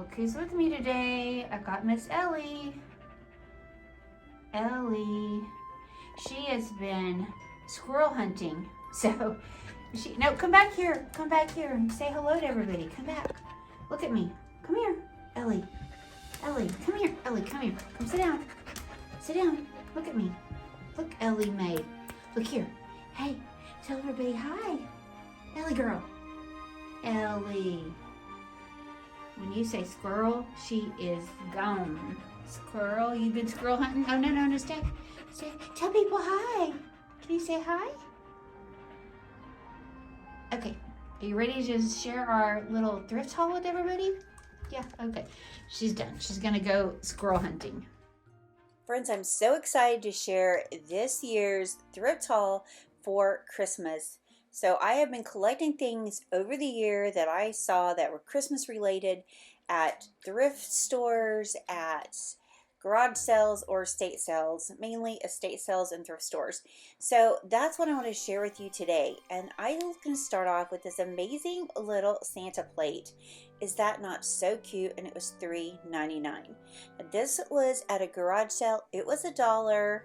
Look who's with me today. I got Miss Ellie. Ellie. She has been squirrel hunting. So, no, come back here. Come back here and say hello to everybody. Come back. Look at me. Come here, Ellie. Ellie, come here. Ellie, come here. Come sit down. Sit down. Look at me. Look, Ellie made. Look here. Hey, tell everybody hi. Ellie girl. Ellie. When you say squirrel, she is gone. Squirrel, you've been squirrel hunting? Oh, no, stay. Tell people hi. Can you say hi? Okay, are you ready to just share our little thrift haul with everybody? Yeah, okay. She's done. She's gonna go squirrel hunting. Friends, I'm so excited to share this year's thrift haul for Christmas. So I have been collecting things over the year that I saw that were Christmas related at thrift stores, at garage sales, or estate sales, mainly estate sales and thrift stores. So that's what I want to share with you today. And I'm going to start off with this amazing little Santa plate. Is that not so cute? And it was $3.99. This was at a garage sale. It was $1.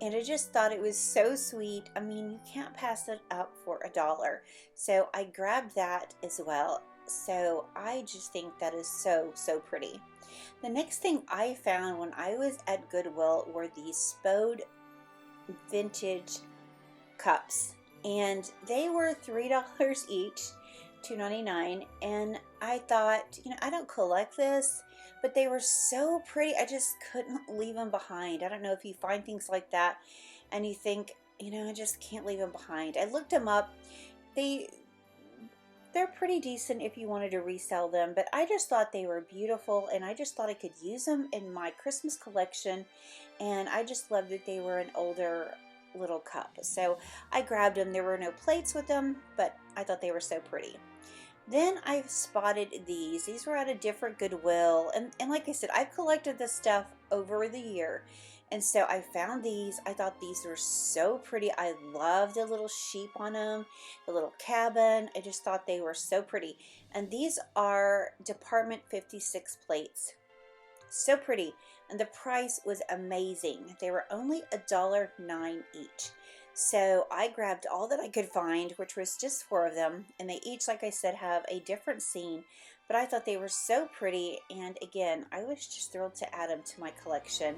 And I just thought it was so sweet. I mean, you can't pass it up for $1. So I grabbed that as well. So I just think that is so pretty. The next thing I found when I was at Goodwill were these Spode vintage cups. And they were $3 each, $2.99. And I thought, I don't collect this, but they were so pretty. I just couldn't leave them behind. I don't know if you find things like that and you think, I just can't leave them behind. I looked them up. They're pretty decent if you wanted to resell them, but I just thought they were beautiful, and I just thought I could use them in my Christmas collection, and I just loved that they were an older little cup. So I grabbed them. There were no plates with them, but I thought they were so pretty. Then I spotted these. These were at a different Goodwill, and like I said, I've collected this stuff over the year. And so I found these. I thought these were so pretty. I love the little sheep on them, the little cabin. I just thought they were so pretty. And these are Department 56 plates. So pretty. And the price was amazing. They were only $1.09 each. So I grabbed all that I could find, which was just 4 of them. And they each, like I said, have a different scene. But I thought they were so pretty. And again, I was just thrilled to add them to my collection.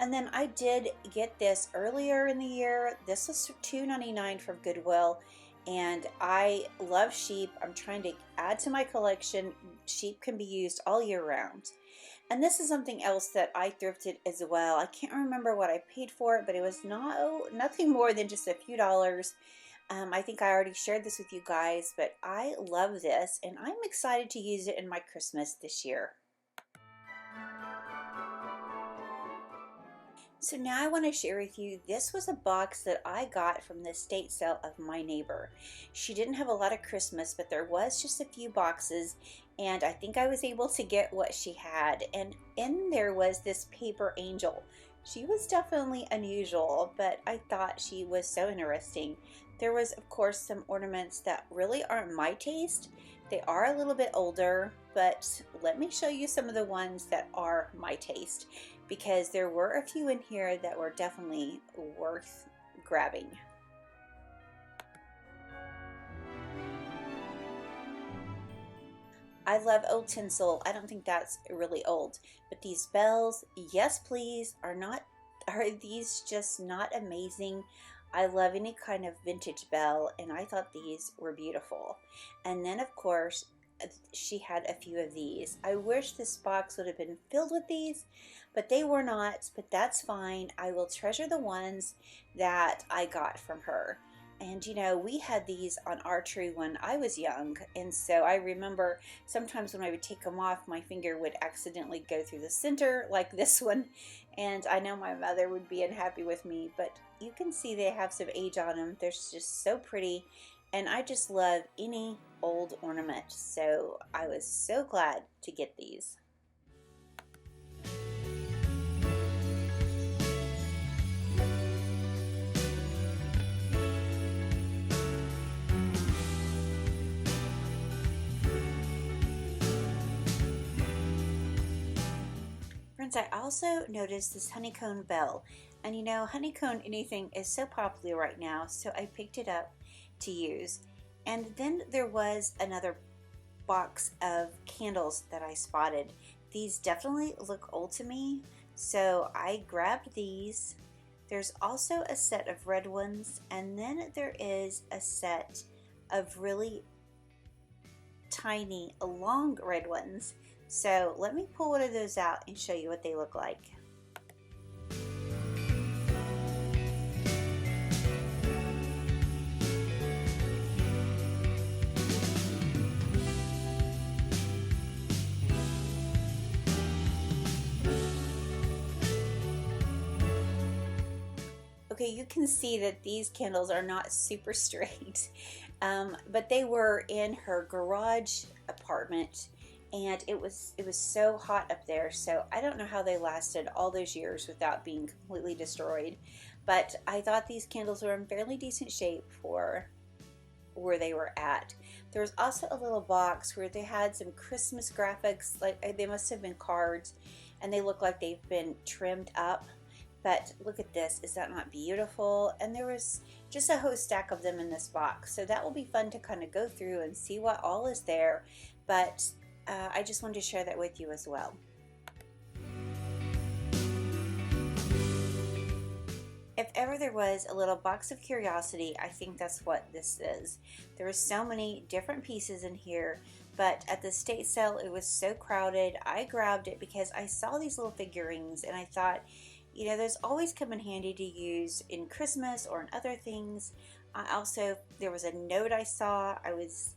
And then I did get this earlier in the year. This was $2.99 from Goodwill. And I love sheep. I'm trying to add to my collection. Sheep can be used all year round. And this is something else that I thrifted as well. I can't remember what I paid for it, but it was nothing more than just a few dollars. I think I already shared this with you guys, but I love this, and I'm excited to use it in my Christmas this year. So now I want to share with you, this was a box that I got from the estate sale of my neighbor. She didn't have a lot of Christmas, but there was just a few boxes, and I think I was able to get what she had. And in there was this paper angel. She was definitely unusual, but I thought she was so interesting. There was, of course, some ornaments that really aren't my taste. They are a little bit older, but let me show you some of the ones that are my taste, because there were a few in here that were definitely worth grabbing. I love old tinsel. I don't think that's really old, but these bells, yes please, are these just not amazing? I love any kind of vintage bell, and I thought these were beautiful. And then of course, she had a few of these. I wish this box would have been filled with these, but they were not, but that's fine. I will treasure the ones that I got from her. And we had these on our tree when I was young, and so I remember sometimes when I would take them off, my finger would accidentally go through the center like this one, and I know my mother would be unhappy with me, but you can see they have some age on them. They're just so pretty, and I just love any old ornament, so I was so glad to get these. Friends, I also noticed this honeycomb bell. And you know, honeycomb anything is so popular right now, so I picked it up to use. And then there was another box of candles that I spotted. These definitely look old to me, so I grabbed these. There's also a set of red ones, and then there is a set of really tiny, long red ones. So let me pull one of those out and show you what they look like. Okay, you can see that these candles are not super straight, but they were in her garage apartment, and it was so hot up there, so I don't know how they lasted all those years without being completely destroyed. But I thought these candles were in fairly decent shape for where they were at. There was also a little box where they had some Christmas graphics, like they must have been cards, and they look like they've been trimmed up. But look at this, is that not beautiful? And there was just a whole stack of them in this box. So that will be fun to kind of go through and see what all is there. But I just wanted to share that with you as well. If ever there was a little box of curiosity, I think that's what this is. There were so many different pieces in here, but at the estate sale it was so crowded. I grabbed it because I saw these little figurines and I thought, you know, those always come in handy to use in Christmas or in other things. There was a note I saw. I was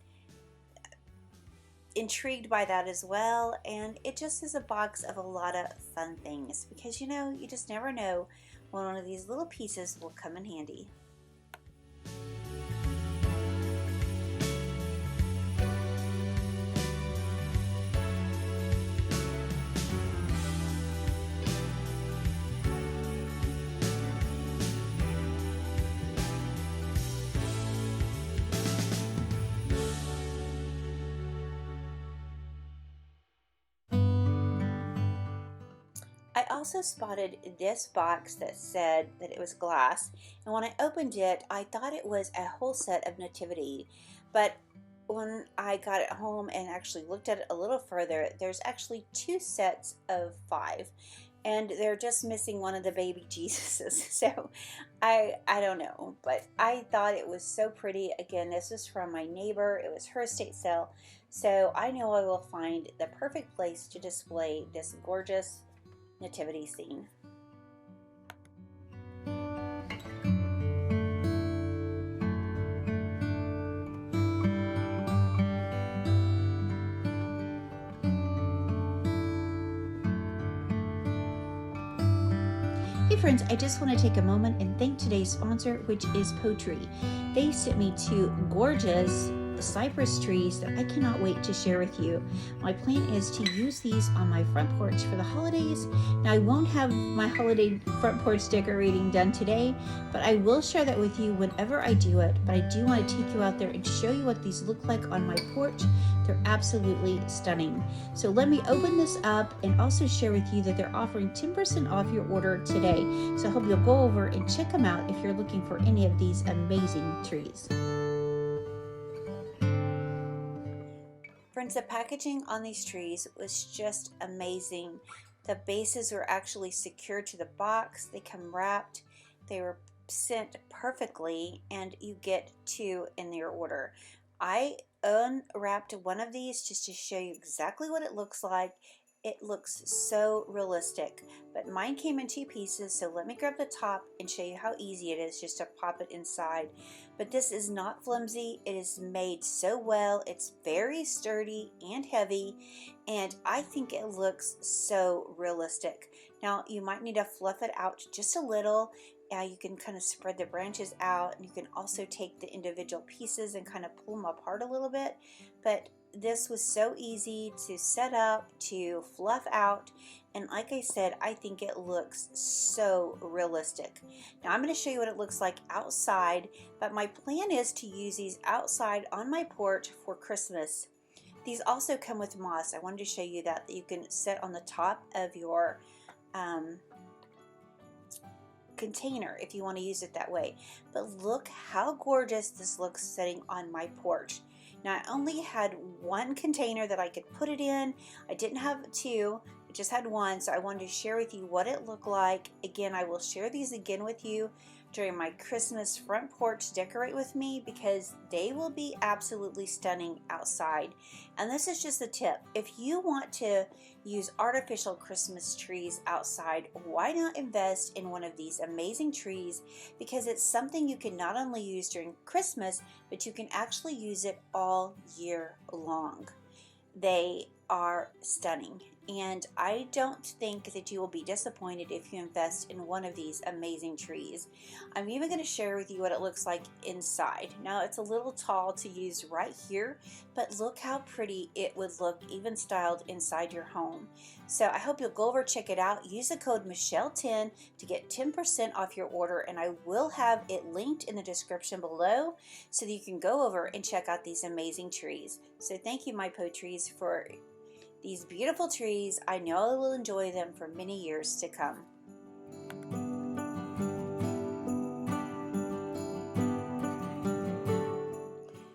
intrigued by that as well, and it just is a box of a lot of fun things because, you know, you just never know when one of these little pieces will come in handy. I also spotted this box that said that it was glass, and when I opened it, I thought it was a whole set of nativity, but when I got it home and actually looked at it a little further, there's actually two sets of 5, and they're just missing one of the baby Jesuses. So I don't know, but I thought it was so pretty. Again, this was from my neighbor. It was her estate sale, so I know I will find the perfect place to display this gorgeous nativity scene. Hey friends, I just want to take a moment and thank today's sponsor, which is Mypoetree. They sent me 2 gorgeous cypress trees that I cannot wait to share with you. My plan is to use these on my front porch for the holidays. Now I won't have my holiday front porch decorating done today, but I will share that with you whenever I do it. But I do want to take you out there and show you what these look like on my porch. They're absolutely stunning. So let me open this up and also share with you that they're offering 10% off your order today. So I hope you'll go over and check them out if you're looking for any of these amazing trees. Friends, the packaging on these trees was just amazing. The bases were actually secured to the box. They come wrapped. They were sent perfectly, and you get 2 in your order. I unwrapped one of these just to show you exactly what it looks like. It looks so realistic, but mine came in 2 pieces, so let me grab the top and show you how easy it is just to pop it inside. But this is not flimsy. It is made so well. It's very sturdy and heavy, and I think it looks so realistic. Now, you might need to fluff it out just a little. You can kind of spread the branches out, and you can also take the individual pieces and kind of pull them apart a little bit. But this was so easy to set up, to fluff out, and like I said, I think it looks so realistic. Now I'm going to show you what it looks like outside, but my plan is to use these outside on my porch for Christmas. These also come with moss. I wanted to show you that you can set on the top of your um, container if you want to use it that way. But look how gorgeous this looks sitting on my porch. Now I only had one container that I could put it in. I didn't have two, I just had one, so I wanted to share with you what it looked like. Again, I will share these again with you during my Christmas front porch decorate with me, because they will be absolutely stunning outside. And this is just a tip. If you want to use artificial Christmas trees outside, why not invest in one of these amazing trees? Because it's something you can not only use during Christmas, but you can actually use it all year long. They are stunning, and I don't think that you will be disappointed if you invest in one of these amazing trees. I'm even going to share with you what it looks like inside. Now it's a little tall to use right here, but look how pretty it would look even styled inside your home. So I hope you'll go over, check it out. Use the code Michelle10 to get 10% off your order, and I will have it linked in the description below so that you can go over and check out these amazing trees. So thank you, Mypoetrees, for these beautiful trees. I know I will enjoy them for many years to come.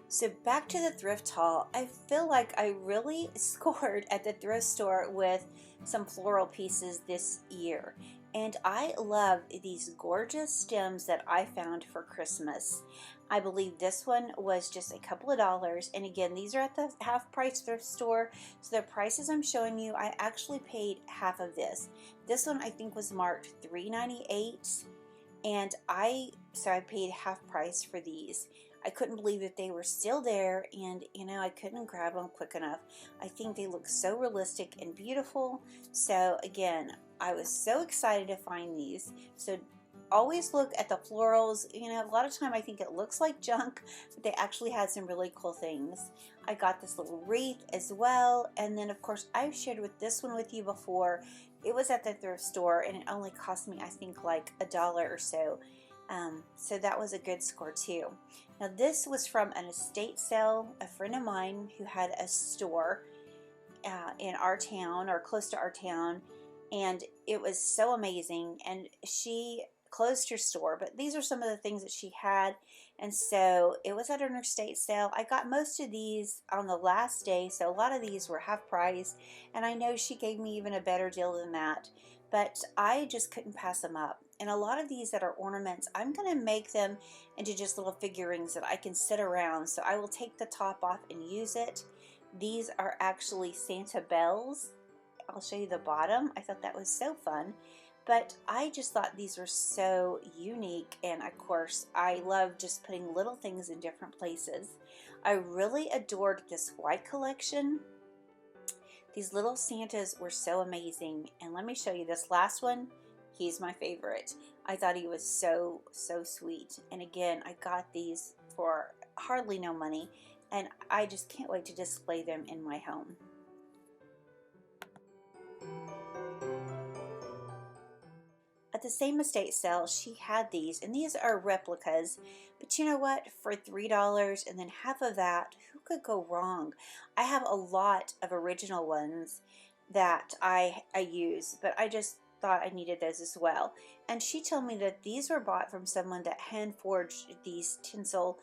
So back to the thrift haul. I feel like I really scored at the thrift store with some floral pieces this year. And I love these gorgeous stems that I found for Christmas. I believe this one was just a couple of dollars. And again, these are at the half price thrift store. So the prices I'm showing you, I actually paid half of this. This one I think was marked $3.98. And I paid half price for these. I couldn't believe that they were still there, and I couldn't grab them quick enough. I think they look so realistic and beautiful. So again, I was so excited to find these. So always look at the florals. A lot of time I think it looks like junk, but they actually had some really cool things. I got this little wreath as well, and then of course I've shared this one with you before. It was at the thrift store, and it only cost me, I think, like $1 or so. So that was a good score too. Now this was from an estate sale. A friend of mine who had a store in our town, or close to our town, and it was so amazing. And she closed her store, but these are some of the things that she had, and so it was at an estate sale. I got most of these on the last day, so a lot of these were half price, and I know she gave me even a better deal than that, but I just couldn't pass them up. And a lot of these that are ornaments, I'm going to make them into just little figurines that I can sit around. So I will take the top off and use it. These are actually Santa bells. I'll show you the bottom. I thought that was so fun. But I just thought these were so unique. And of course, I love just putting little things in different places. I really adored this white collection. These little Santas were so amazing. And let me show you this last one. He's my favorite. I thought he was so sweet. And again, I got these for hardly no money, and I just can't wait to display them in my home. At the same estate sale, she had these, and these are replicas, but you know what? For $3 and then half of that, who could go wrong? I have a lot of original ones that I use, but I just thought I needed those as well. And she told me that these were bought from someone that hand forged these tinsel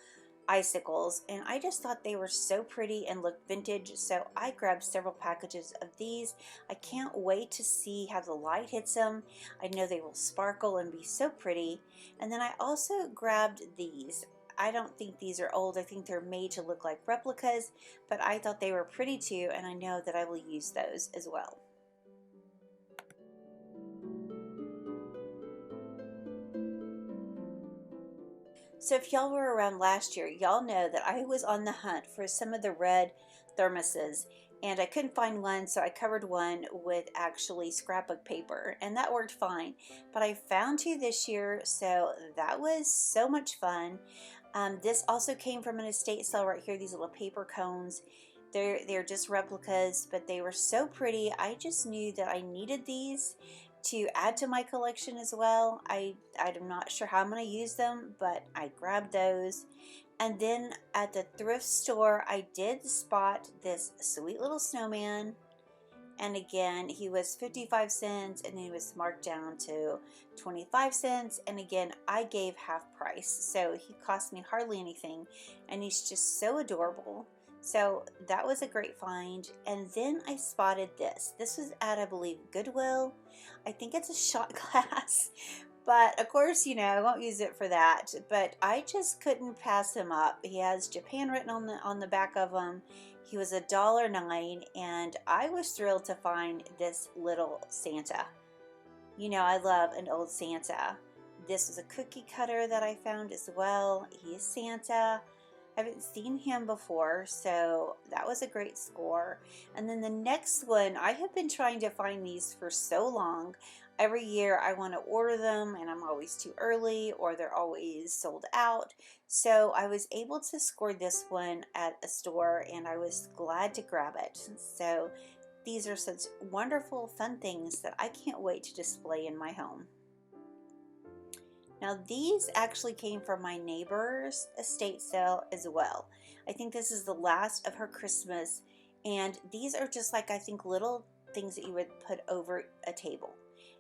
icicles, and I just thought they were so pretty and looked vintage, so I grabbed several packages of these. I can't wait to see how the light hits them. I know they will sparkle and be so pretty. And then I also grabbed these. I don't think these are old. I think they're made to look like replicas, but I thought they were pretty too, and I know that I will use those as well. So if y'all were around last year, y'all know that I was on the hunt for some of the red thermoses, and I couldn't find one, so I covered one with actually scrapbook paper, and that worked fine. But I found two this year, so that was so much fun. This also came from an estate sale right here, these little paper cones. They're just replicas, but they were so pretty. I just knew that I needed these to add to my collection as well. I'm not sure how I'm going to use them, but I grabbed those. And then at the thrift store, I did spot this sweet little snowman. And again, he was 55 cents, and then he was marked down to 25 cents. And again, I gave half price, so he cost me hardly anything, and he's just so adorable. So that was a great find. And then I spotted this. This was at, I believe, Goodwill. I think it's a shot glass. But of course, you know, I won't use it for that. But I just couldn't pass him up. He has Japan written on the back of him. He was $1.09, and I was thrilled to find this little Santa. You know, I love an old Santa. This is a cookie cutter that I found as well. He is Santa. I haven't seen him before, so that was a great score. And then the next one, I have been trying to find these for so long. Every year I want to order them, and I'm always too early, or they're always sold out. So I was able to score this one at a store, and I was glad to grab it. So these are such wonderful, fun things that I can't wait to display in my home. Now these actually came from my neighbor's estate sale as well. I think this is the last of her Christmas, and these are just like, I think, little things that you would put over a table.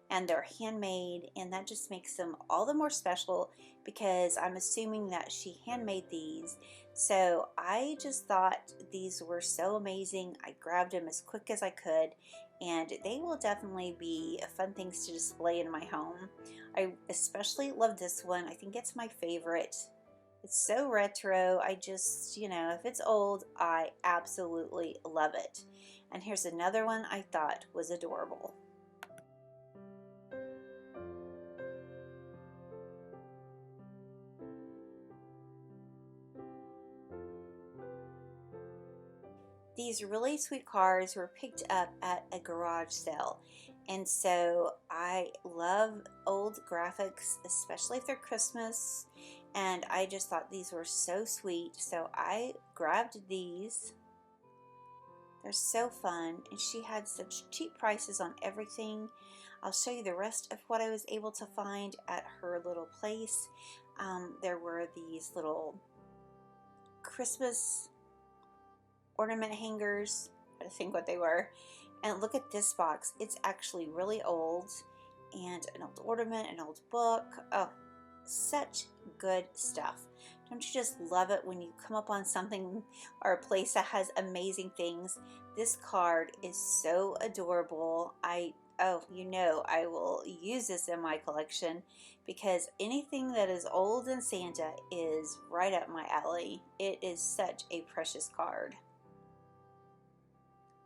And they're handmade, and that just makes them all the more special because I'm assuming that she handmade these. So I just thought these were so amazing. I grabbed them as quick as I could, and they will definitely be fun things to display in my home. I especially love this one. I think it's my favorite. It's so retro. I just, you know, if it's old, I absolutely love it. And here's another one I thought was adorable. These really sweet cards were picked up at a garage sale, and so I love old graphics, especially if they're Christmas, and I just thought these were so sweet, so I grabbed these. They're so fun, and she had such cheap prices on everything. I'll show you the rest of what I was able to find at her little place. There were these little Christmas ornament hangers, I think what they were. And look at this box. It's actually really old, and an old ornament, an old book. Oh, such good stuff. Don't you just love it when you come up on something or a place that has amazing things? This card is so adorable. Oh, you know, I will use this in my collection because anything that is old and Santa is right up my alley. It is such a precious card.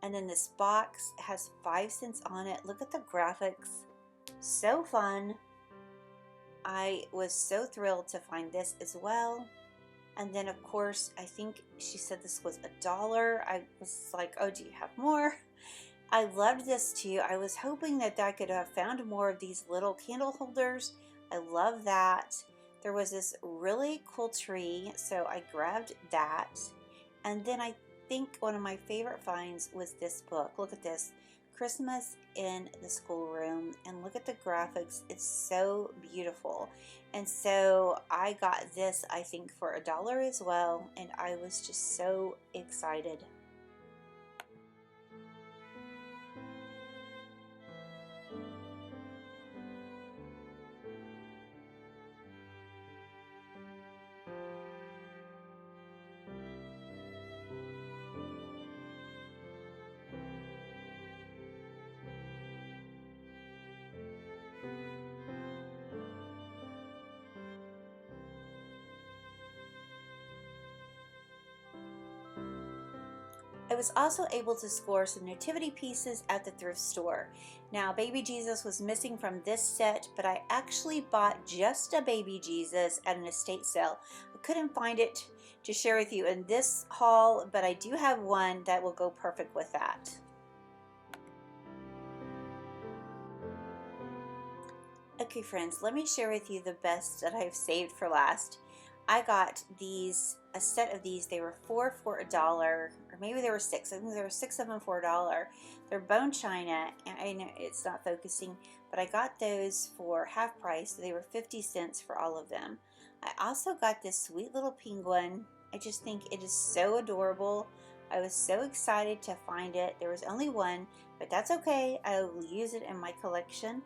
And then this box has 5 cents on it. Look at the graphics. So fun. I was so thrilled to find this as well. And then, of course, I think she said this was $1. I was like, oh, do you have more? I loved this too. I was hoping that I could have found more of these little candle holders. I love that. There was this really cool tree, so I grabbed that. And then I think one of my favorite finds was this book. Look at this, Christmas in the Schoolroom, and look at the graphics. It's so beautiful. And so I got this, I think, for $1 as well, and I was just so excited. I was also able to score some nativity pieces at the thrift store. Now, baby Jesus was missing from this set, but I actually bought just a baby Jesus at an estate sale. I couldn't find it to share with you in this haul, but I do have one that will go perfect with that. Okay friends, let me share with you the best that I've saved for last. I got these, a set of these. They were 4 for $1, or maybe there were 6. I think there were 6 of them for $1. They're bone china, and I know it's not focusing, but I got those for half price. So they were 50 cents for all of them. I also got this sweet little penguin. I just think it is so adorable. I was so excited to find it. There was only one, but that's okay. I will use it in my collection.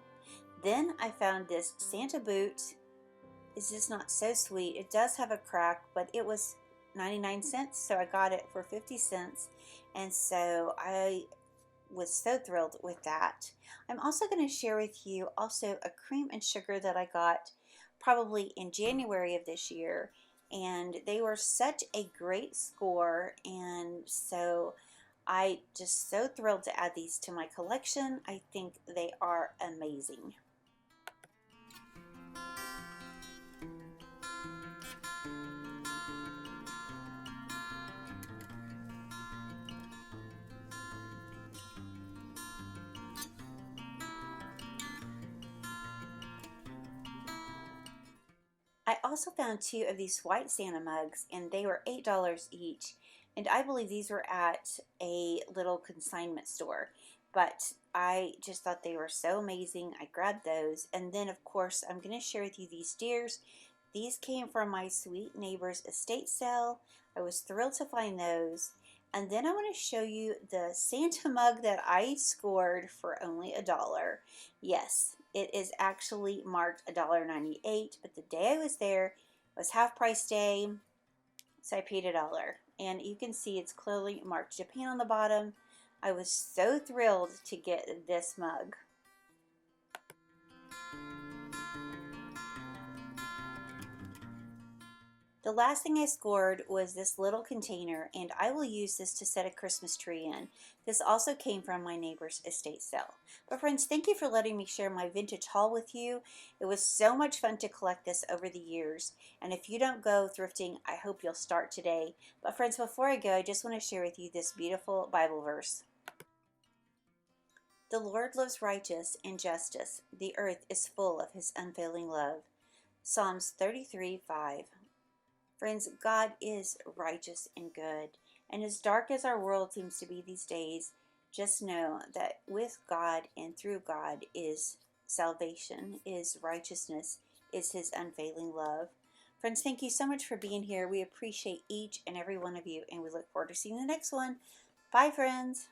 Then I found this Santa boot. It's just not so sweet. It does have a crack, but it was 99 cents, so I got it for 50 cents. And so I was so thrilled with that. I'm also going to share with you also a cream and sugar that I got probably in January of this year, and they were such a great score, and so I just so thrilled to add these to my collection. I think they are amazing. I also found two of these white Santa mugs, and they were $8 each. And I believe these were at a little consignment store. But I just thought they were so amazing. I grabbed those. And then, of course, I'm going to share with you these deers. These came from my sweet neighbor's estate sale. I was thrilled to find those. And then I want to show you the Santa mug that I scored for only $1. Yes, it is actually marked $1.98, but the day I was there was half price day, so I paid $1. And you can see it's clearly marked Japan on the bottom. I was so thrilled to get this mug. The last thing I scored was this little container, and I will use this to set a Christmas tree in. This also came from my neighbor's estate sale. But friends, thank you for letting me share my vintage haul with you. It was so much fun to collect this over the years. And if you don't go thrifting, I hope you'll start today. But friends, before I go, I just want to share with you this beautiful Bible verse. The Lord loves righteous and justice. The earth is full of his unfailing love. Psalms 33:5. Friends, God is righteous and good. And as dark as our world seems to be these days, just know that with God and through God is salvation, is righteousness, is his unfailing love. Friends, thank you so much for being here. We appreciate each and every one of you, and we look forward to seeing the next one. Bye, friends.